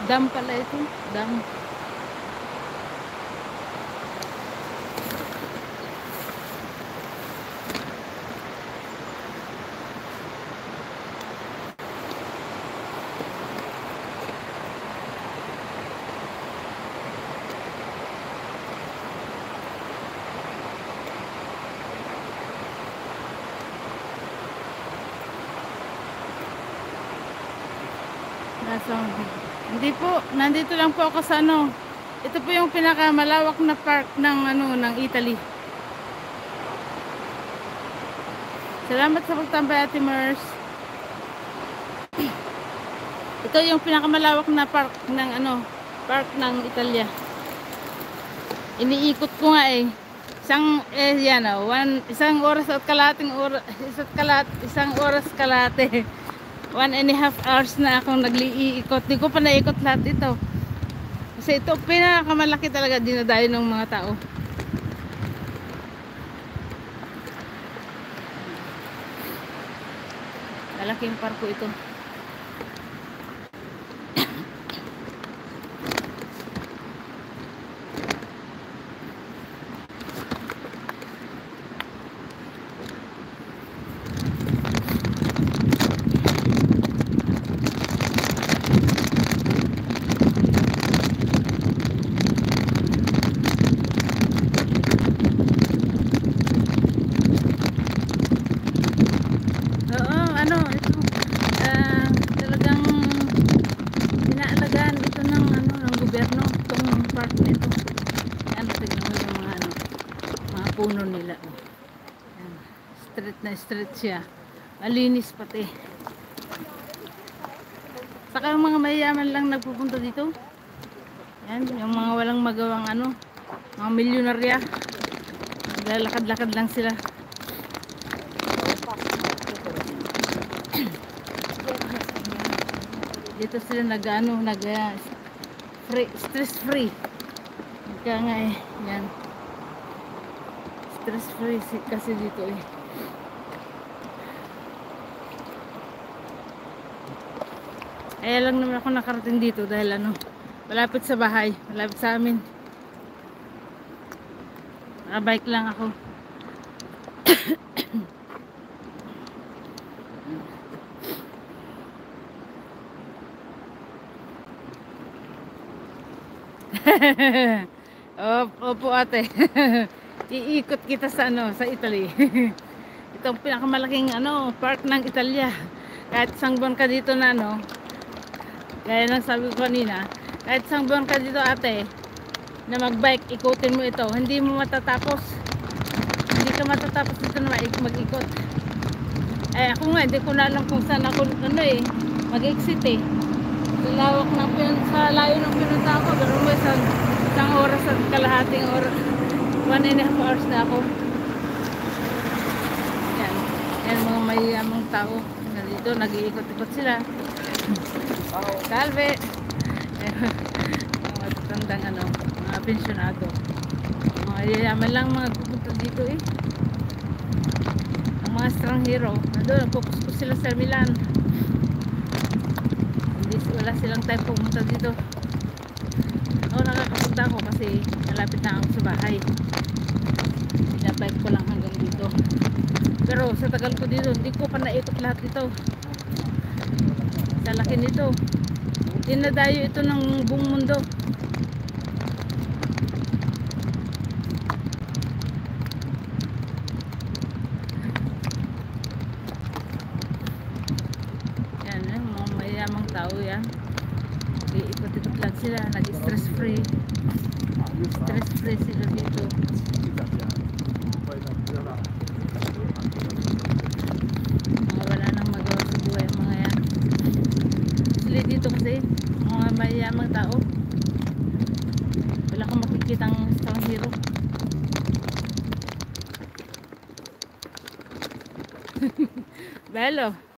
Dam pala ito. Dam. Hindi po, nandito lang po ako sa ano. Ito po yung pinakamalawak na park ng ano ng Italy. Salamat sa pagtambay, Ate Mers. Ito yung pinakamalawak na park ng ano, park ng Italia. Iniikot ko nga eh. Yan oh, isang oras at kalating oras, isang oras kalate. 1.5 hours na akong nagliikot. Di ko pa naikot lahat ito. Kasi ito pinakamalaki talaga dinadayo ng mga tao. Malaking parko ito. Talagang inaalagaan ito ng ano ng gobyerno itong park nito. Yan, tignan mo yung mga ano, mga puno nila. Yan, street na street siya. Malinis pati. Saka yung mga mayayaman lang nagpupunta dito. Yan, yung mga walang magawang ano, mga milyonarya. Naglalakad-lakad lang sila. Dito sila stress free. Kaya nga eh, yan. Stress free kasi dito eh. Kaya lang naman ako nakarating dito dahil ano, malapit sa bahay, malapit sa amin. Nakabike lang ako. Opo ate. Iikot kita sa ano, sa Italy. Itong pinakamalaking ano, park ng Italia. Kahit isang buwan ka dito na ano, gaya ng sabi ko kanina, kahit isang buwan ka dito ate, na magbike, ikutin mo ito, hindi mo matatapos. Hindi ka matatapos dito na mag-ikot. Eh ako nga, hindi ko na alam kung saan ako ano eh, mag-exit eh. Lawak ng sa layo ng pinunta ko, pero may isang oras at kalahating oras, 1.5 hours na ako. Yan mga mayayamang tao na dito, nag-iikot-ikot sila. Salve! Mga tatandang ano, mga pensyonado. Mga yayaman lang mga pupunta dito eh. Ang mga estranghero, nandun, nagpupuspos sila sa Milan. Wala silang time pumunta dito. Ako nakakapunta ako kasi malapit na ako sa bahay. Pinabike ko lang hanggang dito. Pero sa tagal ko dito, hindi ko pa naikot lahat dito. Sa laki nito. Dinadayo ito ng buong mundo. Yan, mga mayamang tao yan. Iikot-ikot lang sila, nag-stress free. Stress free sila dito. Mga wala nang magawa sa buhay mga yan. Sila dito kasi, mga mayamang tao. Wala kang makikitang estranghero. Belo.